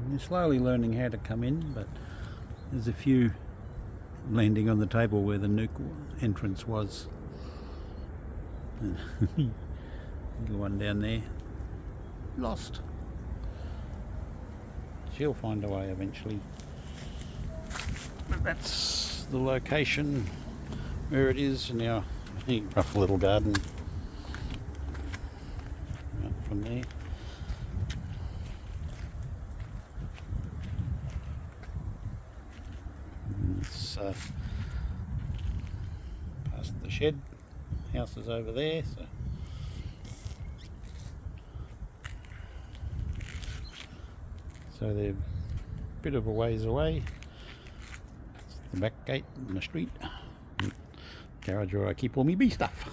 They're slowly learning how to come in, but there's a few landing on the table where the nuke entrance was. Little one down there, lost. She'll find a way eventually. But that's the location where it is now. Rough little garden out from there. It's past the shed. House is over there, so they're a bit of a ways away. It's the back gate in the street. Garage where I keep all my bee stuff.